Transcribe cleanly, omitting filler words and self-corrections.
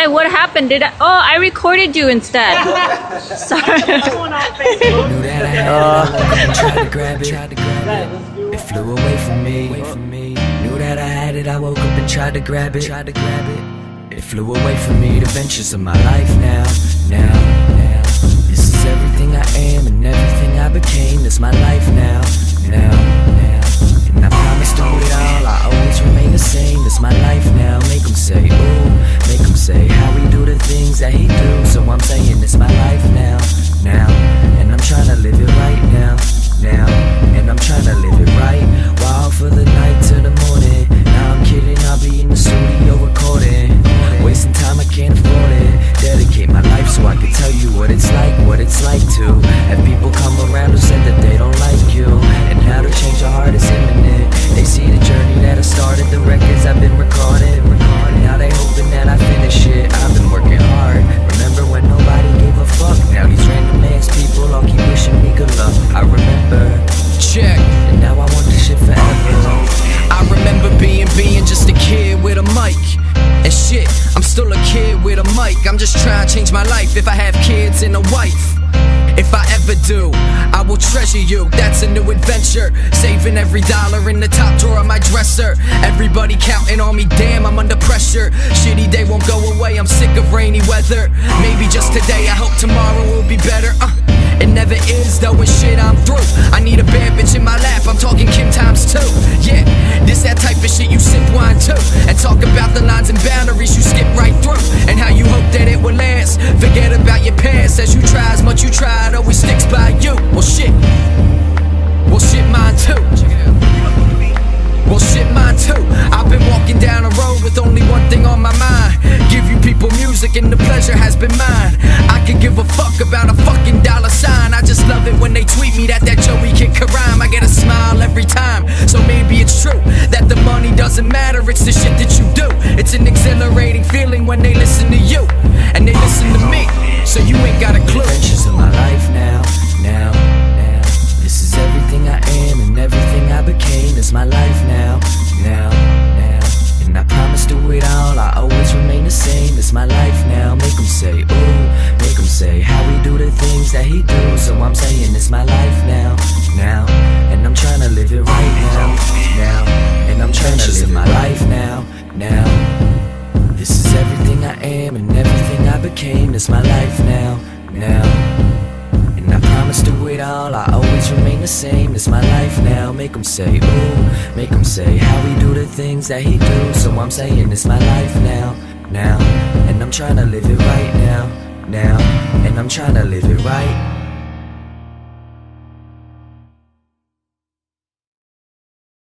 Why? What happened? I recorded you instead. Sorry. Knew that I had it, tried to grab it. It flew away from me. Knew that I had it, I woke up and tried to grab it. It flew away from me, the ventures of my life now. This is everything I am and everything I became. This my life now. And I promise to it all, I always remain the same. This my life now. Make them say, ooh, make them say how we do the things that he do. So I'm saying it's my life now. And I'm trying to live it right now. And I'm trying to live it right. Wild for the night to the morning. Now I'm kidding, I'll be in the studio recording. Wasting time, I can't afford it. Dedicate my life so I can tell you what it's like to have people come around who said that they don't like you. And how to change your heart is imminent. They see the journey that I started, the records I've been recording. Now they hoping that I finish it. I've been working hard. Remember when nobody gave a fuck? Now these random ass people all keep wishing me good luck. I remember. Check. And now I want this shit forever. I remember being just a kid with a mic. And shit, I'm still a kid with a mic. I'm just trying to change my life if I have kids and a wife. If I ever do, I will treasure you. That's a new adventure. Saving every dollar in the top drawer of my dresser. Everybody counting on me, damn, I'm under pressure. Shitty day won't go away, I'm sick of rainy weather. Maybe just today, I hope tomorrow will be better. It never is though, and shit I'm through. I need a bad bitch in my lap, I'm talking Kim times 2. Yeah, this that type of shit you sip wine too. And talk about the lines and boundaries you skip right through. And how you hope that it will last. Forget about your past, as you try as much you try, it always sticks by you. Well shit mine too. Well shit mine too. I've been walking down a road with only one thing on my mind. Give you people music and the pleasure has been mine. I could give a fuck about a fucking dollar sign. I just love it when they tweet me that Joey kid can rhyme. I get a smile every time. So maybe it's true that the money doesn't matter, it's the shit that you do. It's an exhilarating feeling when they listen to you and they listen to me. So you ain't got a clue. Adventures of my life now. This is everything I am and everything I became. It's my life now. And I promise to it all, I always remain the same. It's my life now. Make them say, ooh, make them say how we do the things that he do. So I'm saying it's my life now. And I'm trying to live it right now. And I'm trying to live my life now. This is everything I am and everything I became. It's my life now. And I promise to it all, I always remain the same. It's my life now. Make them say, ooh, make them say how we do the things that he do. So I'm saying it's my life now. And I'm trying to live it right now. And I'm trying to live it right